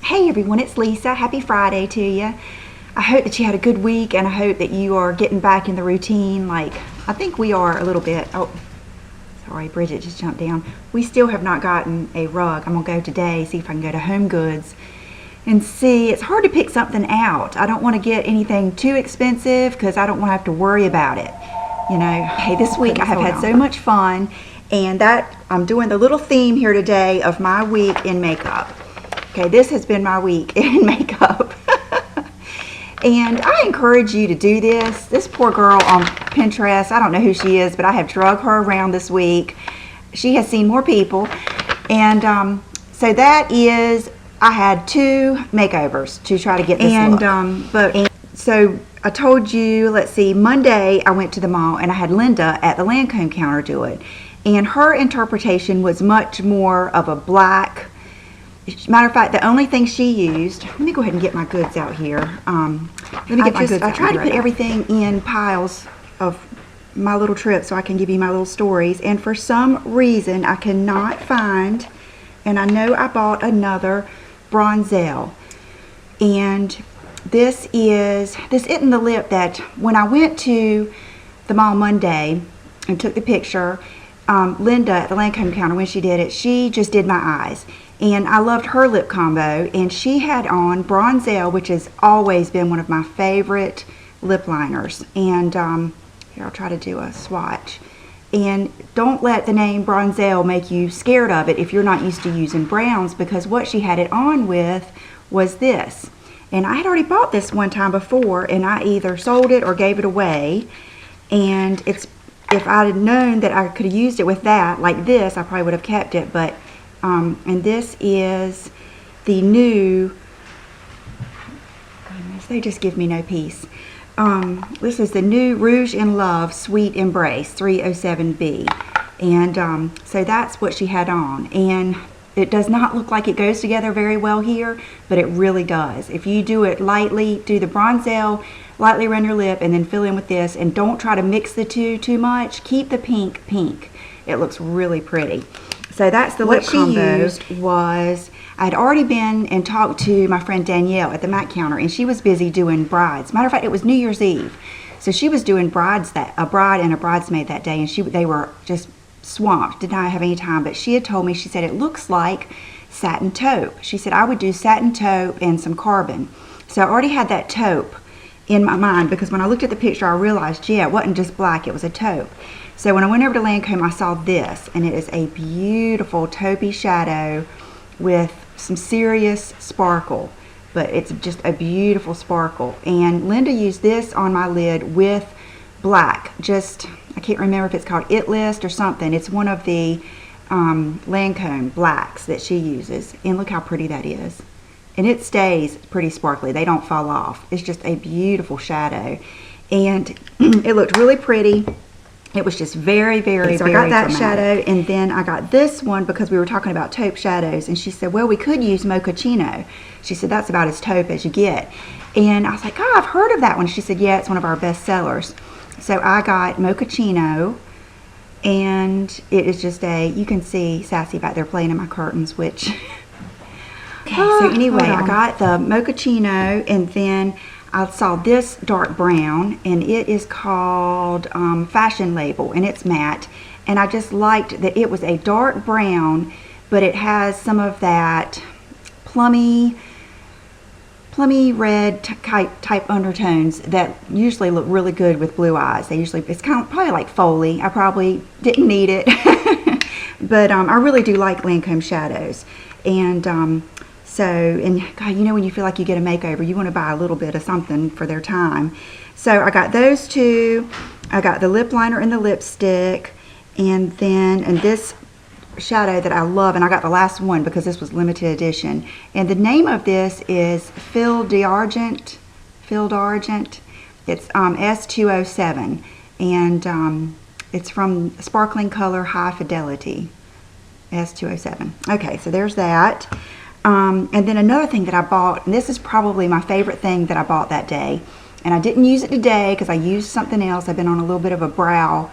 Hey everyone, it's Lisa. Happy Friday to you. I hope that you had a good week, and I hope that you are getting back in the routine. Like, I think we are a little bit. Oh, sorry, Bridget just jumped down. We still have not gotten a rug. I'm gonna go today, see if I can go to Home Goods and see. It's hard to pick something out. I don't want to get anything too expensive because I don't want to have to worry about it. You know, hey, this week I have had so much fun, and that I'm doing the little theme here today of my week in makeup. Okay, this has been my week in makeup. And I encourage you to do this. This poor girl on Pinterest, I don't know who she is, but I have drug her around this week. She has seen more people. And so that is, I had 2 makeovers to try to get this look. So I told you, let's see, Monday I went to the mall and I had Linda at the Lancome counter do it. And her interpretation was much more of a black. Matter of fact, the only thing she used, let me go ahead and get my goods out here. Let me get my goods out. I try to put everything in piles of my little trips so I can give you my little stories. And for some reason, I cannot find, and I know I bought another Bronzelle. And this isn't the lip that, when I went to the mall Monday and took the picture, Linda at the Lancome counter, when she did it, she just did my eyes. And I loved her lip combo, and she had on Bronzelle, which has always been one of my favorite lip liners. And here, I'll try to do a swatch. And don't let the name Bronzelle make you scared of it if you're not used to using browns, because what she had it on with was this. And I had already bought this one time before, and I either sold it or gave it away. And if I had known that I could have used it with that, like this, I probably would have kept it. But and this is the new, they just give me no peace. This is the new Rouge in Love Sweet Embrace 307B. And so that's what she had on. And it does not look like it goes together very well here, but it really does. If you do it lightly, do the Bronzelle lightly around your lip and then fill in with this, and don't try to mix the two too much. Keep the pink pink. It looks really pretty. So that's the lip combo. What she used was, I'd already been and talked to my friend Danielle at the MAC counter, and she was busy doing brides. Matter of fact, it was New Year's Eve. So she was doing brides, a bride and a bridesmaid that day, and they were just swamped, did not have any time. But she had told me, she said, it looks like Satin Taupe. She said, I would do Satin Taupe and some Carbon. So I already had that taupe in my mind, because when I looked at the picture, I realized, yeah, it wasn't just black, it was a taupe. So when I went over to Lancome, I saw this, and it is a beautiful taupey shadow with some serious sparkle, but it's just a beautiful sparkle. And Linda used this on my lid with black. I can't remember if it's called It List or something. It's one of the Lancome blacks that she uses, and look how pretty that is. And it stays pretty sparkly. They don't fall off. It's just a beautiful shadow, and it looked really pretty. It was just very, very, so very I got that dramatic shadow, and then I got this one because we were talking about taupe shadows, and she said, well, we could use Mochaccino. She said, that's about as taupe as you get. And I was like, oh, I've heard of that one. She said, yeah, it's one of our best sellers. So I got Mochaccino, and it is just you can see Sassy back there playing in my curtains, which, okay, so anyway, I got the Mochaccino, and then I saw this dark brown, and it is called Fashion Label, and it's matte. And I just liked that it was a dark brown, but it has some of that plummy red type undertones that usually look really good with blue eyes. It's kind of probably like Foley. I probably didn't need it, but I really do like Lancome shadows. And and God, you know, when you feel like you get a makeover, you want to buy a little bit of something for their time. So I got those 2. I got the lip liner and the lipstick, and this shadow that I love, and I got the last one because this was limited edition. And the name of this is Filled d'Argent. It's S207, and it's from Sparkling Color High Fidelity, S207. Okay, so there's that. And then another thing that I bought, and this is probably my favorite thing that I bought that day, and I didn't use it today because I used something else. I've been on a little bit of a brow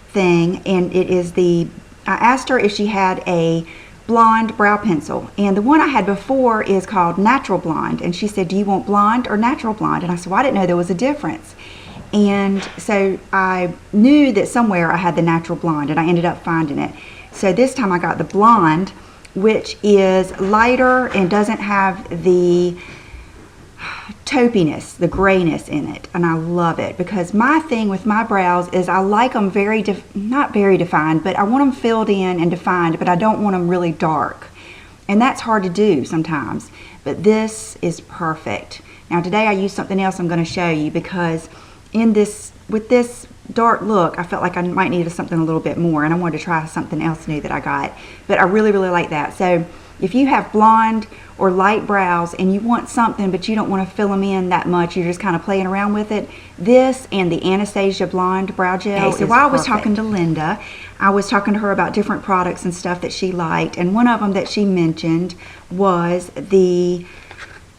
thing, and it is I asked her if she had a blonde brow pencil, and the one I had before is called Natural Blonde, and she said, do you want blonde or natural blonde? And I said, well, I didn't know there was a difference. And so I knew that somewhere I had the natural blonde, and I ended up finding it. So this time I got the blonde, which is lighter and doesn't have the taupiness, the grayness in it, and I love it, because my thing with my brows is I like them not very defined, but I want them filled in and defined, but I don't want them really dark, and that's hard to do sometimes, but this is perfect. Now today I used something else I'm going to show you, because with this dark look I felt like I might need something a little bit more, and I wanted to try something else new that I got, but I really like that. So if you have blonde or light brows and you want something but you don't want to fill them in that much, you're just kind of playing around with it, this and the Anastasia blonde brow gel. Okay, so while I was talking to Linda, I was talking to her about different products and stuff that she liked, and one of them that she mentioned was the,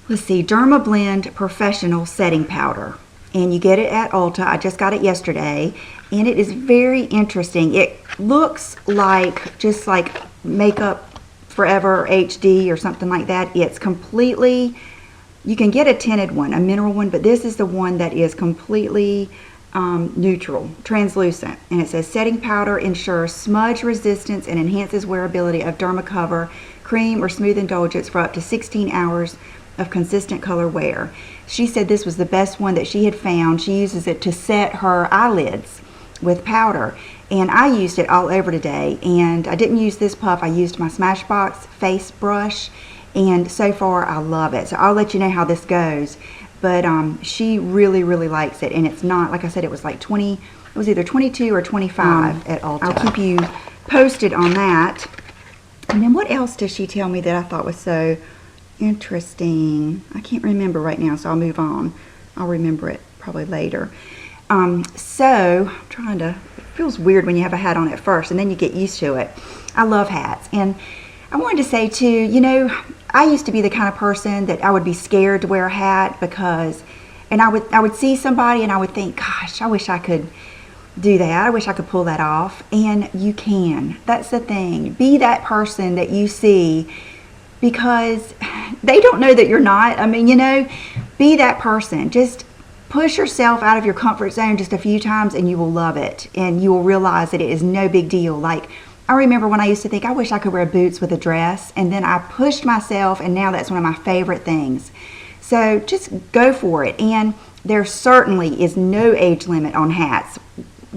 let's see, DermaBlend Professional Setting Powder, and you get it at Ulta. I just got it yesterday, and it is very interesting. It looks like just like Makeup Forever HD or something like that. It's completely, you can get a tinted one, a mineral one, but this is the one that is completely neutral, translucent, and it says setting powder ensures smudge resistance and enhances wearability of DermaCover cream or smooth indulgence for up to 16 hours of consistent color wear. She said this was the best one that she had found. She uses it to set her eyelids with powder, and I used it all over today, and I didn't use this puff. I used my Smashbox face brush, and so far I love it. So I'll let you know how this goes, but she really likes it, and it's not, like I said, it was like 20, it was either 22 or 25 at Ulta. I'll keep you posted on that. And then what else does she tell me that I thought was so interesting? I can't remember right now, so I'll move on. I'll remember it probably later. So I'm trying to, it feels weird when you have a hat on at first and then you get used to it. I love hats, and I wanted to say too, you know, I used to be the kind of person that I would be scared to wear a hat, because, and I would see somebody and I would think, gosh, I wish I could do that. I wish I could pull that off. And you can. That's the thing. Be that person that you see, because they don't know that you're not. I mean, you know, be that person. Just push yourself out of your comfort zone just a few times and you will love it, and you will realize that it is no big deal. Like, I remember when I used to think, I wish I could wear boots with a dress, and then I pushed myself, and now that's one of my favorite things. So just go for it. And there certainly is no age limit on hats.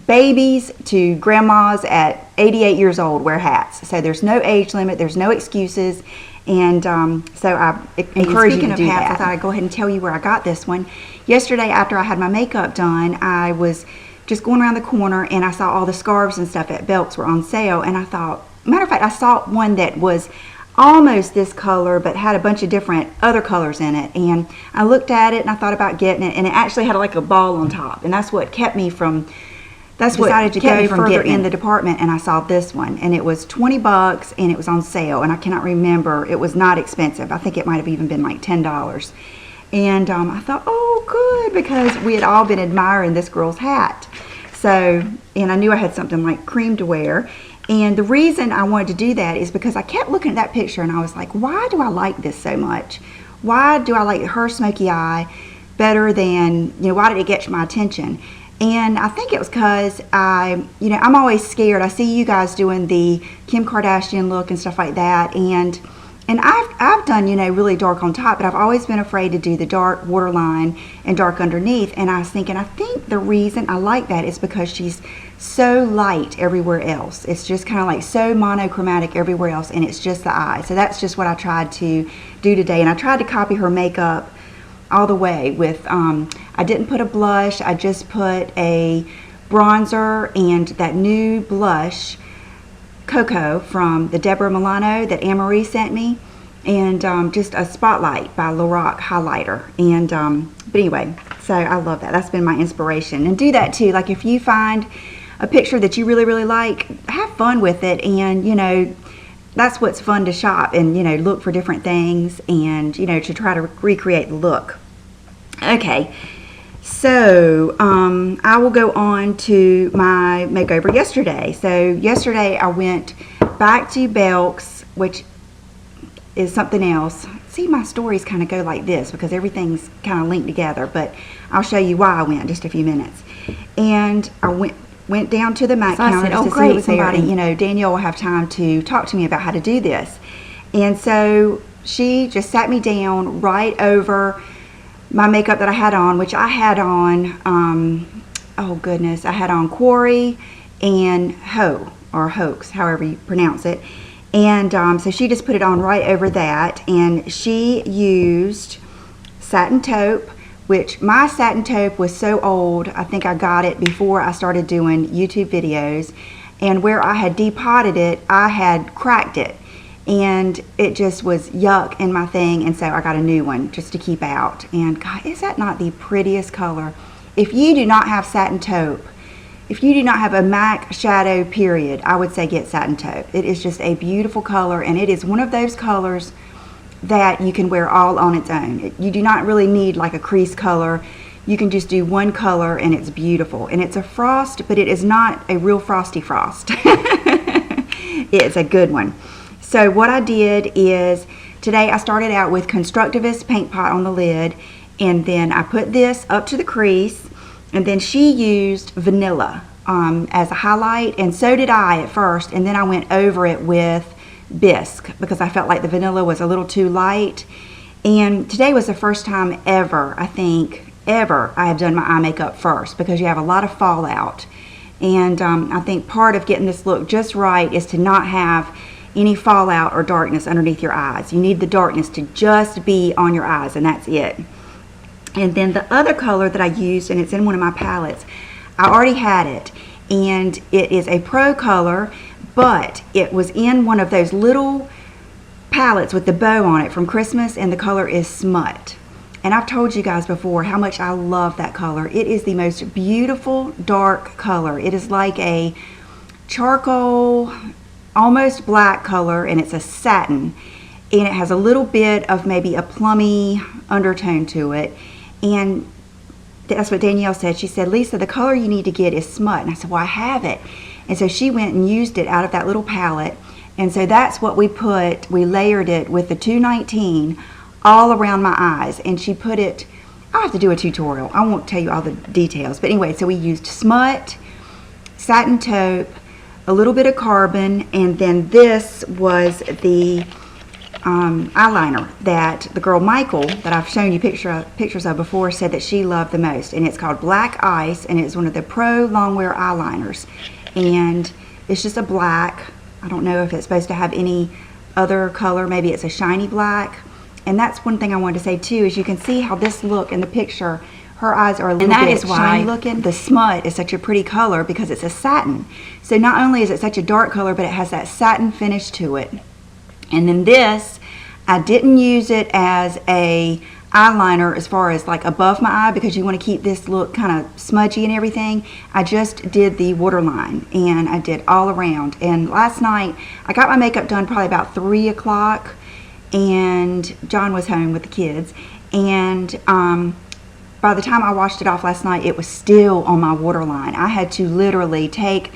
Babies to grandmas at 88 years old wear hats. So there's no age limit, there's no excuses. And so I encourage you to do that. I thought I'd go ahead and tell you where I got this one. Yesterday, after I had my makeup done, I was just going around the corner and I saw all the scarves and stuff at Belk's were on sale, and I thought, matter of fact, I saw one that was almost this color but had a bunch of different other colors in it, and I looked at it and I thought about getting it, and it actually had like a ball on top, and that's what kept me from, that's what decided to go further in the department. And I saw this one, and it was 20 bucks, and it was on sale, and I cannot remember, it was not expensive. I think it might have even been like $10. And I thought, oh good, because we had all been admiring this girl's hat. So, and I knew I had something like cream to wear. And the reason I wanted to do that is because I kept looking at that picture and I was like, why do I like this so much? Why do I like her smoky eye better than, you know, why did it get my attention? And I think it was because I'm always scared. I see you guys doing the Kim Kardashian look and stuff like that, and I've done, you know, really dark on top, but I've always been afraid to do the dark waterline and dark underneath. And I was thinking, I think the reason I like that is because she's so light everywhere else. It's just kind of like so monochromatic everywhere else, and it's just the eye. So that's just what I tried to do today, and I tried to copy her makeup all the way with, I didn't put a blush, I just put a bronzer and that new blush, Cocoa, from the Deborah Milano that Anne-Marie sent me, and just a Spotlight by Lorac highlighter. And but anyway, so I love that. That's been my inspiration. And do that too. Like, if you find a picture that you really like, have fun with it, and you know, that's what's fun to shop and, you know, look for different things and, you know, to try to recreate the look. Okay, so I will go on to my makeover yesterday. So yesterday I went back to Belk's which is something else. See, my stories kind of go like this because everything's kind of linked together, but I'll show you why I went in just a few minutes. And I went down to the MAC counter to see if somebody, you know, Danielle will have time to talk to me about how to do this. And so she just sat me down right over my makeup that I had on, which I had on, oh goodness, I had on Quarry and Hoax, however you pronounce it. And so she just put it on right over that, and she used Satin Taupe, which my Satin Taupe was so old, I think I got it before I started doing YouTube videos, and where I had depotted it, I had cracked it, and it just was yuck in my thing, and so I got a new one just to keep out. And God, is that not the prettiest color? If you do not have Satin Taupe, if you do not have a MAC shadow period, I would say get Satin Taupe. It is just a beautiful color, and it is one of those colors that you can wear all on its own. You do not really need like a crease color. You can just do one color and it's beautiful. And it's a frost, but it is not a real frosty frost. It's a good one. So what I did is, today I started out with Constuctivist paint pot on the lid, and then I put this up to the crease. And then she used vanilla as a highlight, and so did I at first, and then I went over it with Bisque because I felt like the vanilla was a little too light. And today was the first time ever, I think, I have done my eye makeup first, because you have a lot of fallout. And I think part of getting this look just right is to not have any fallout or darkness underneath your eyes. You need the darkness to just be on your eyes, and that's it. And then the other color that I used, and it's in one of my palettes, I already had it, and it is a Pro color, but it was in one of those little palettes with the bow on it from Christmas, and the color is Smut. And I've told you guys before how much I love that color. It is the most beautiful dark color. It is like a charcoal, almost black color, and it's a satin, and it has a little bit of maybe a plummy undertone to it. And that's what Danielle said. She said, Lisa, the color you need to get is Smut. And I said, well, I have it. And so she went and used it out of that little palette. And so that's what we layered it with the 219 all around my eyes. And she put it, I'll have to do a tutorial. I won't tell you all the details. But anyway, so we used Smut, Satin Taupe, a little bit of Carbon, and then this was the eyeliner that the girl Michael, that I've shown you pictures of before, said that she loved the most, and it's called Black Ice, and it's one of the ProLongwear eyeliners, and it's just a black. I don't know if it's supposed to have any other color. Maybe it's a shiny black. And that's one thing I wanted to say too, is you can see how this look in the picture, her eyes are a little bit shiny looking. The Smut is such a pretty color because it's a satin. So not only is it such a dark color, but it has that satin finish to it. And then this, I didn't use it as a eyeliner as far as like above my eye, because you want to keep this look kind of smudgy and everything. I just did the waterline, and I did all around. And last night I got my makeup done probably about 3 o'clock, and John was home with the kids, and by the time I washed it off last night, it was still on my waterline. I had to literally take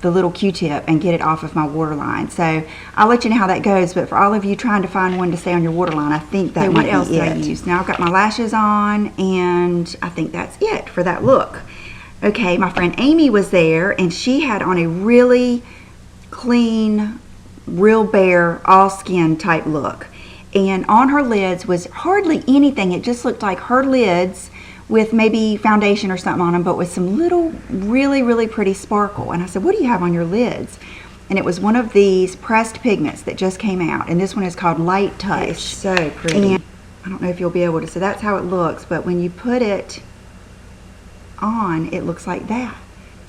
the little Q-tip and get it off of my waterline. So I'll let you know how that goes, but for all of you trying to find one to stay on your waterline, I think that might be it. What else did I use? Now I've got my lashes on, and I think that's it for that look. Okay, my friend Amy was there, and she had on a really clean, real bare, all skin type look. And on her lids was hardly anything. It just looked like her lids with maybe foundation or something on them, but with some little really, really pretty sparkle. And I said, what do you have on your lids? And it was one of these pressed pigments that just came out. And this one is called Light Touch. It's so pretty. And I don't know if you'll be able to, so that's how it looks. But when you put it on, it looks like that.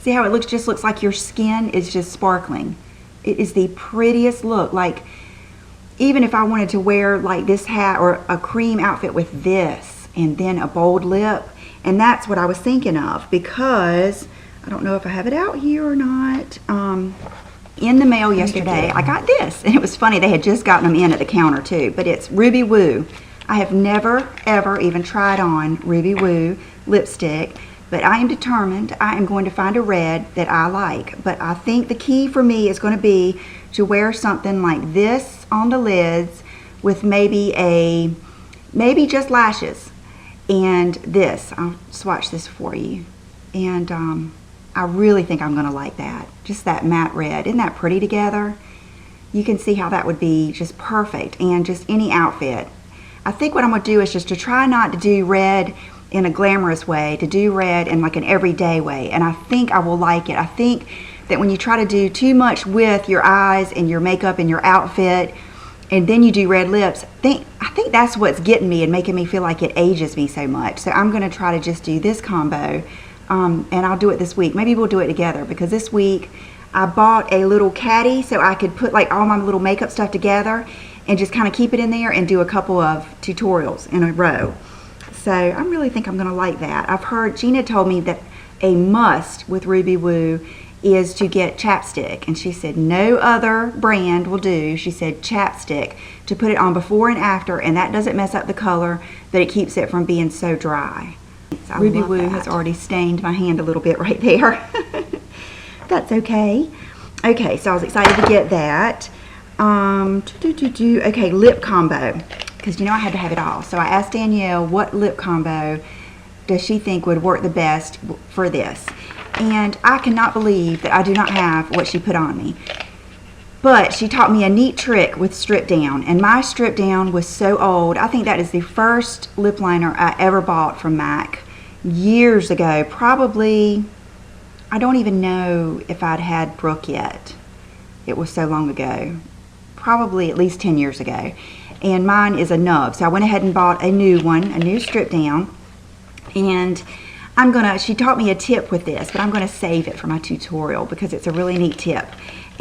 See how it looks? Just looks like your skin is just sparkling. It is the prettiest look. Like, even if I wanted to wear like this hat or a cream outfit with this and then a bold lip, and that's what I was thinking of, because I don't know if I have it out here or not. In the mail yesterday, I got this, and it was funny, they had just gotten them in at the counter too, but it's Ruby Woo. I have never ever even tried on Ruby Woo lipstick, but I am determined I am going to find a red that I like. But I think the key for me is going to be to wear something like this on the lids with maybe just lashes. And this, I'll swatch this for you. And I really think I'm gonna like that. Just that matte red. Isn't that pretty together? You can see how that would be just perfect, and just any outfit. I think what I'm gonna do is just to try not to do red in a glamorous way, to do red in like an everyday way, and I think I will like it. I think that when you try to do too much with your eyes and your makeup and your outfit, and then you do red lips, I think that's what's getting me and making me feel like it ages me so much. So I'm gonna try to just do this combo, and I'll do it this week. Maybe we'll do it together, because this week I bought a little caddy so I could put like all my little makeup stuff together and just kind of keep it in there and do a couple of tutorials in a row. So I really think I'm gonna like that. I've heard, Gina told me that a must with Ruby Woo is to get chapstick, and she said no other brand will do. She said chapstick, to put it on before and after, and that doesn't mess up the color, but it keeps it from being so dry. Ruby Woo has already stained my hand a little bit right there. That's okay. Okay, so I was excited to get that. Okay, lip combo, because you know I had to have it all. So I asked Danielle what lip combo does she think would work the best for this. And I cannot believe that I do not have what she put on me. But she taught me a neat trick with Stripdown, and my Stripdown was so old. I think that is the first lip liner I ever bought from MAC years ago. Probably, I don't even know if I'd had Brooke yet. It was so long ago. Probably at least 10 years ago. And mine is a nub. So I went ahead and bought a new one, a new Stripdown. And she taught me a tip with this, but I'm gonna save it for my tutorial because it's a really neat tip.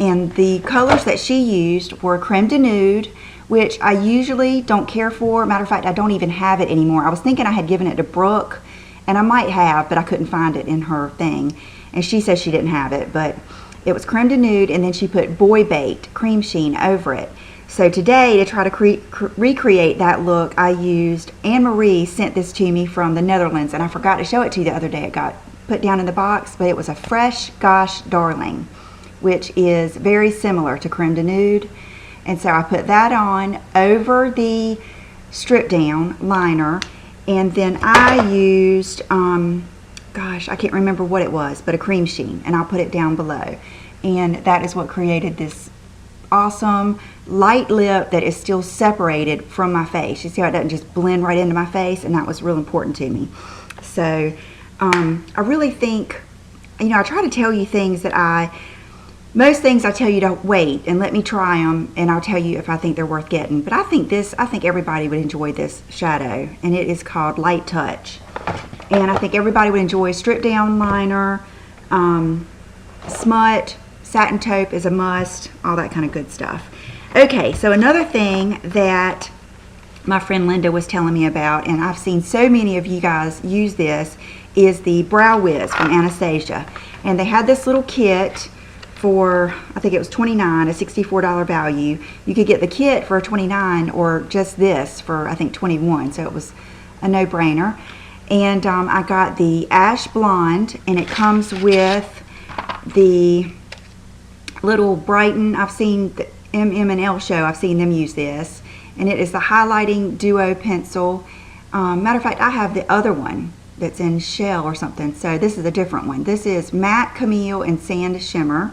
And the colors that she used were Creme de Nude, which I usually don't care for. Matter of fact, I don't even have it anymore. I was thinking I had given it to Brooke, and I might have, but I couldn't find it in her thing. And she says she didn't have it, but it was Creme de Nude, and then she put Boy Baked Creemsheen over it. So today, to try to recreate that look, I used, Anne-Marie sent this to me from the Netherlands, and I forgot to show it to you the other day. It got put down in the box, but it was a Fresh Gosh Darling, which is very similar to Creme de Nude. And so I put that on over the Stripdown liner, and then I used, gosh, I can't remember what it was, but a Creemsheen, and I'll put it down below. And that is what created this awesome light lip that is still separated from my face. You see how it doesn't just blend right into my face, and that was real important to me. So I really think, you know, I try to tell you things that most things I tell you to wait and let me try them, and I'll tell you if I think they're worth getting. But I think everybody would enjoy this shadow, and it is called Light Touch. And I think everybody would enjoy Stripdown liner, Smut, Satin Taupe is a must, all that kind of good stuff. Okay, so another thing that my friend Linda was telling me about, and I've seen so many of you guys use this, is the Brow Wiz from Anastasia. And they had this little kit for, I think it was $29, a $64 value. You could get the kit for $29 or just this for, I think, $21, so it was a no-brainer. And I got the Ash Blonde, and it comes with the little Brighten. I've seen the MM&L show, I've seen them use this, and it is the highlighting duo pencil. Matter of fact, I have the other one that's in shell or something, so this is a different one. This is Matte Camille and Sand Shimmer,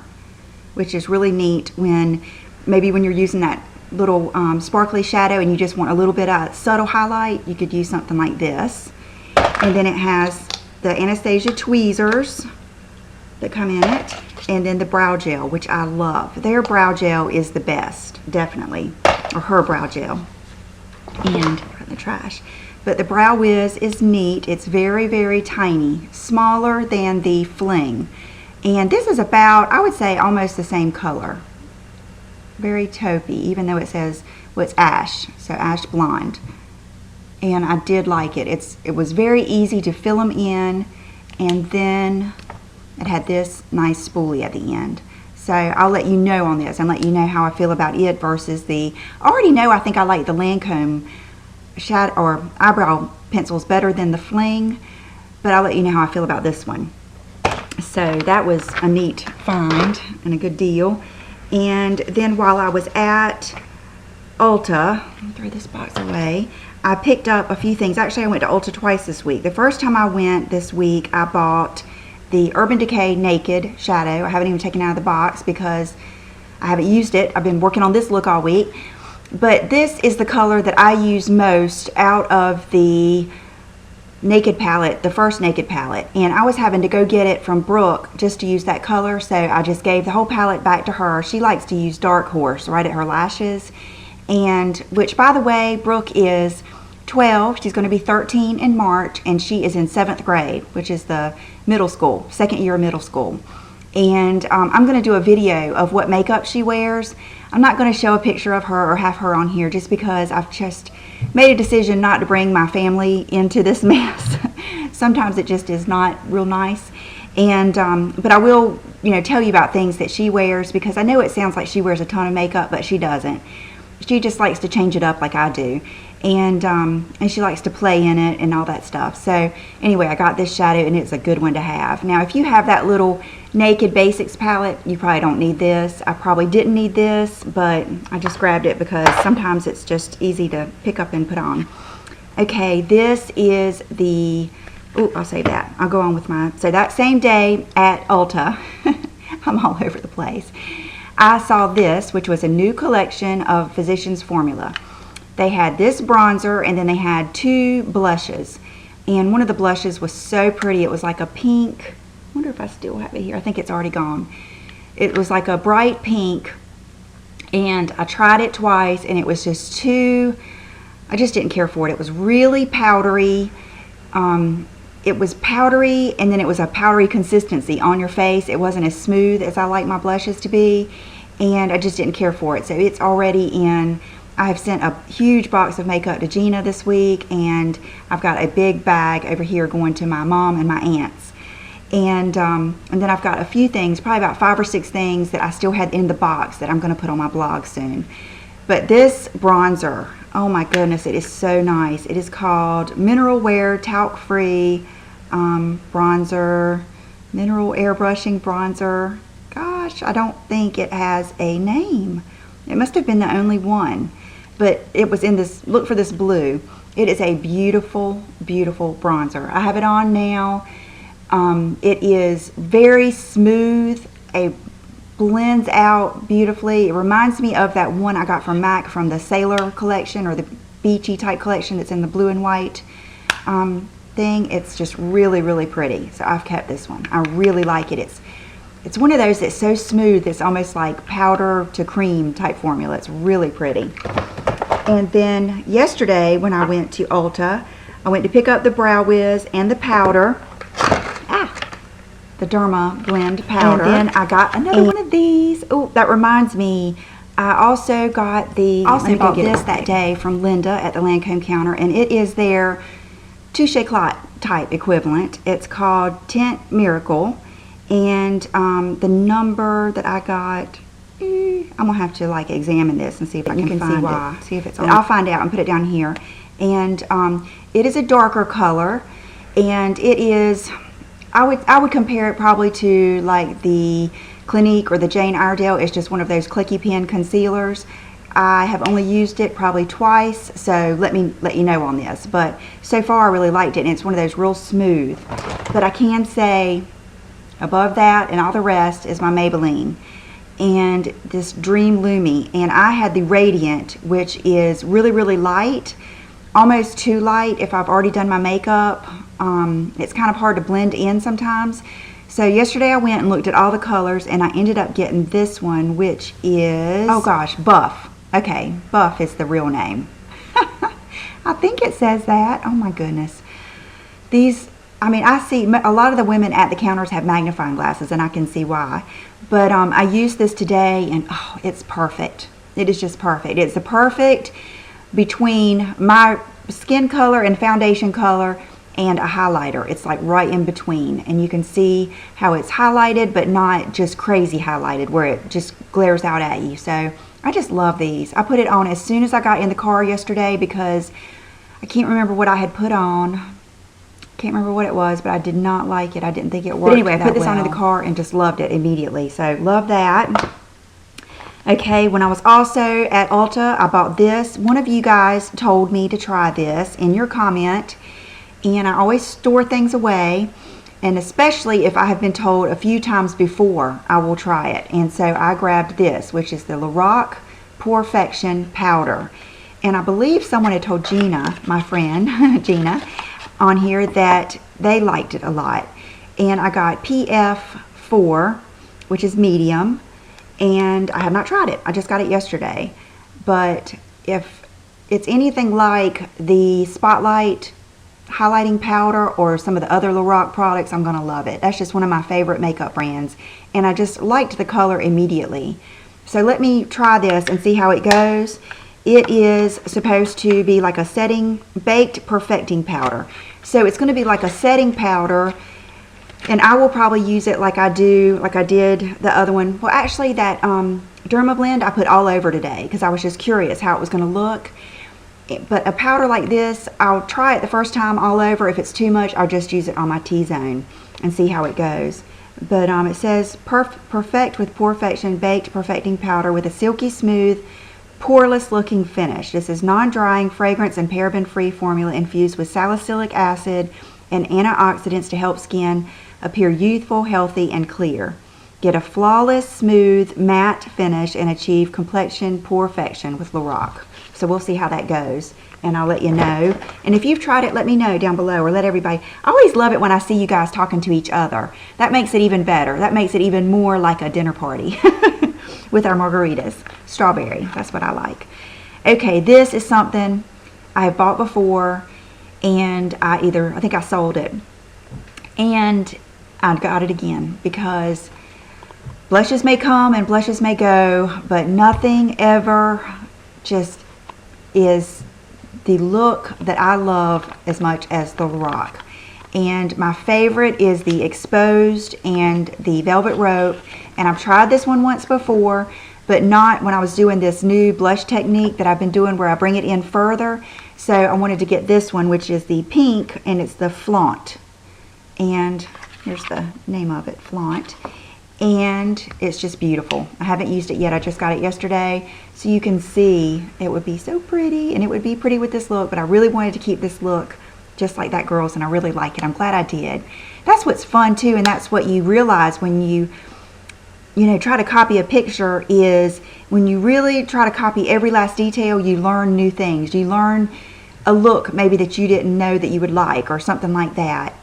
which is really neat when you're using that little sparkly shadow and you just want a little bit of subtle highlight. You could use something like this. And then it has the Anastasia tweezers that come in it, and then the brow gel, which I love. Their brow gel is the best, definitely, or her brow gel. And in the trash. But the Brow Wiz is neat. It's very, very tiny, smaller than the Fling. And this is about, I would say, almost the same color. Very taupey, even though it says, well, it's ash, so ash blonde. And I did like it. It was very easy to fill them in, and then it had this nice spoolie at the end. So I'll let you know on this and let you know how I feel about it versus I already know I think I like the Lancome shadow or eyebrow pencils better than the Fling, but I'll let you know how I feel about this one. So that was a neat find and a good deal. And then while I was at Ulta, let me throw this box away, I picked up a few things. Actually, I went to Ulta twice this week. The first time I went this week, I bought the Urban Decay Naked Shadow. I haven't even taken it out of the box because I haven't used it. I've been working on this look all week. But this is the color that I use most out of the Naked palette, the first Naked palette. And I was having to go get it from Brooke just to use that color, so I just gave the whole palette back to her. She likes to use Dark Horse right at her lashes. And which, by the way, Brooke is 12. She's going to be 13 in March, and she is in 7th grade, which is the middle school, second year of middle school. And I'm going to do a video of what makeup she wears. I'm not going to show a picture of her or have her on here just because I've just made a decision not to bring my family into this mess. Sometimes it just is not real nice. And but I will, tell you about things that she wears, because I know it sounds like she wears a ton of makeup, but she doesn't. She just likes to change it up like I do. And she likes to play in it and all that stuff. So anyway, I got this shadow, and it's a good one to have. Now, if you have that little Naked Basics palette, you probably don't need this. I probably didn't need this, but I just grabbed it because sometimes it's just easy to pick up and put on. Okay, this is the, I'll save that. I'll go on with mine. So that same day at Ulta, I'm all over the place, I saw this, which was a new collection of Physicians Formula. They had this bronzer, and then they had 2 blushes. And one of the blushes was so pretty. It was like a pink. I wonder if I still have it here. I think it's already gone. It was like a bright pink. And I tried it twice, and it was just too, I just didn't care for it. It was really powdery. It was powdery, and then it was a powdery consistency on your face. It wasn't as smooth as I like my blushes to be. And I just didn't care for it. So it's already in. I have sent a huge box of makeup to Gina this week, and I've got a big bag over here going to my mom and my aunts. And then I've got a few things, probably about 5 or 6 things that I still had in the box that I'm going to put on my blog soon. But this bronzer, oh my goodness, it is so nice. It is called Mineral Wear Talc Free Bronzer, Mineral Airbrushing Bronzer. Gosh, I don't think it has a name. It must have been the only one. But it was in this, look for this blue. It is a beautiful, beautiful bronzer. I have it on now. It is very smooth. It blends out beautifully. It reminds me of that one I got from MAC from the Sailor collection, or the beachy type collection that's in the blue and white thing. It's just really, really pretty. So I've kept this one. I really like it. It's one of those that's so smooth, it's almost like powder to cream type formula. It's really pretty. And then yesterday when I went to Ulta, I went to pick up the Brow Wiz and the powder. The DermaBlend powder. And then I got another one of these. Oh, that reminds me, I also got the, I bought this that day from Linda at the Lancome counter, and it is their Touche Éclat type equivalent. It's called Tint Miracle. And the number that I got, I'm gonna have to like examine this and see if I can find it. See if it's on. I'll find out and put it down here. And it is a darker color, and it is, I would compare it probably to like the Clinique or the Jane Ardell. It's just one of those clicky pen concealers. I have only used it probably twice, so let me let you know on this. But so far I really liked it, and it's one of those real smooth. But I can say, above that and all the rest is my Maybelline and this DreamLumi. And I had the Radiant, which is really, really light, almost too light if I've already done my makeup. It's kind of hard to blend in sometimes. So yesterday I went and looked at all the colors, and I ended up getting this one, which is, oh gosh, Buff. Okay, Buff is the real name. I think it says that. Oh my goodness. These, I mean, I see a lot of the women at the counters have magnifying glasses, and I can see why. But I used this today, and oh, it's perfect. It is just perfect. It's the perfect between my skin color and foundation color and a highlighter. It's like right in between, and you can see how it's highlighted, but not just crazy highlighted where it just glares out at you. So I just love these. I put it on as soon as I got in the car yesterday because I can't remember what I had put on. Can't remember what it was, but I did not like it. I didn't think it worked. But anyway, I put this on in the car and just loved it immediately. So love that. Okay, when I was also at Ulta, I bought this. One of you guys told me to try this in your comment, and I always store things away, and especially if I have been told a few times before, I will try it. And so I grabbed this, which is the Lorac Porefection Powder. And I believe someone had told Gina, my friend, Gina, on here that they liked it a lot. And I got PF4, which is medium, and I have not tried it. I just got it yesterday. But if it's anything like the Spotlight highlighting powder or some of the other Lorac products, I'm gonna love it. That's just one of my favorite makeup brands, and I just liked the color immediately. So let me try this and see how it goes. It is supposed to be like a setting, baked perfecting powder. So it's gonna be like a setting powder, and I will probably use it like I did the other one. Well, actually that DermaBlend I put all over today because I was just curious how it was going to look. But a powder like this, I'll try it the first time all over. If it's too much, I'll just use it on my T-zone and see how it goes. But it says perfect with Porefection baked perfecting powder with a silky smooth, poreless looking finish. This is non-drying, fragrance and paraben free formula infused with salicylic acid and antioxidants to help skin appear youthful, healthy, and clear. Get a flawless, smooth, matte finish and achieve complexion perfection with Lorac. So we'll see how that goes, and I'll let you know. And if you've tried it, let me know down below, or let everybody. I always love it when I see you guys talking to each other. That makes it even better. That makes it even more like a dinner party with our margaritas. Strawberry, that's what I like. Okay, this is something I have bought before, and I think I sold it, and I got it again because blushes may come and blushes may go, but nothing ever just is the look that I love as much as the Lorac. And my favorite is the Exposed and the Velvet Rope, and I've tried this one once before, but not when I was doing this new blush technique that I've been doing where I bring it in further. So I wanted to get this one, which is the pink, and it's the Flaunt. And here's the name of it, Flaunt. And it's just beautiful. I haven't used it yet. I just got it yesterday. So you can see it would be so pretty, and it would be pretty with this look, but I really wanted to keep this look just like that girl's, and I really like it. I'm glad I did. That's what's fun too, and that's what you realize when you try to copy a picture, is when you really try to copy every last detail, you learn new things. You learn a look maybe that you didn't know that you would like, or something like that.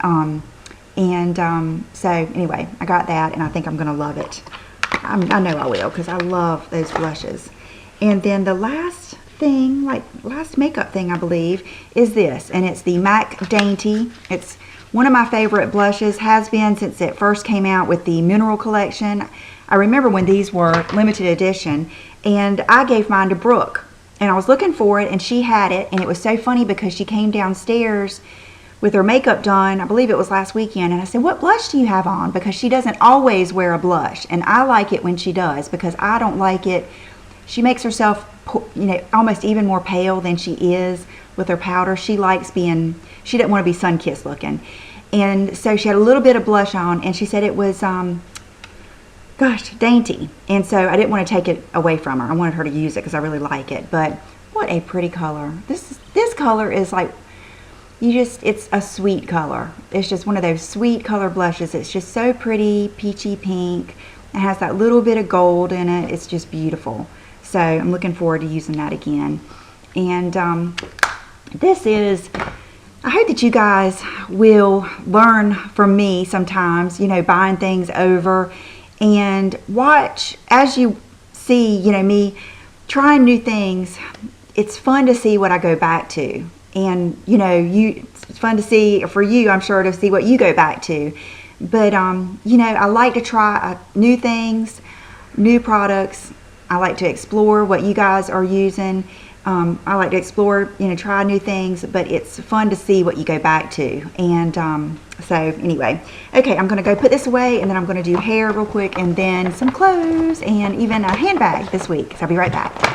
So anyway, I got that, and I think I'm gonna love it. I know I will, because I love those blushes. And then the last thing, last makeup thing I believe, is this, and it's the MAC Dainty. It's one of my favorite blushes, has been since it first came out with the Mineral Collection. I remember when these were limited edition, and I gave mine to Brooke, and I was looking for it, and she had it, and it was so funny because she came downstairs with her makeup done, I believe it was last weekend, and I said, what blush do you have on? Because she doesn't always wear a blush, and I like it when she does, because I don't like it. She makes herself, almost even more pale than she is with her powder. She likes being, she didn't want to be sun-kissed looking. And so she had a little bit of blush on, and she said it was, gosh, dainty. And so I didn't want to take it away from her. I wanted her to use it because I really like it. But what a pretty color. This color is like, it's a sweet color. It's just one of those sweet color blushes. It's just so pretty, peachy pink. It has that little bit of gold in it. It's just beautiful. So I'm looking forward to using that again. And this is, I hope that you guys will learn from me sometimes, buying things over, and watch as you see, me trying new things. It's fun to see what I go back to. And, it's fun to see, for you, I'm sure, to see what you go back to. But, I like to try new things, new products. I like to explore what you guys are using. I like to explore, try new things, but it's fun to see what you go back to. And so anyway, okay, I'm going to go put this away, and then I'm going to do hair real quick, and then some clothes, and even a handbag this week. So I'll be right back.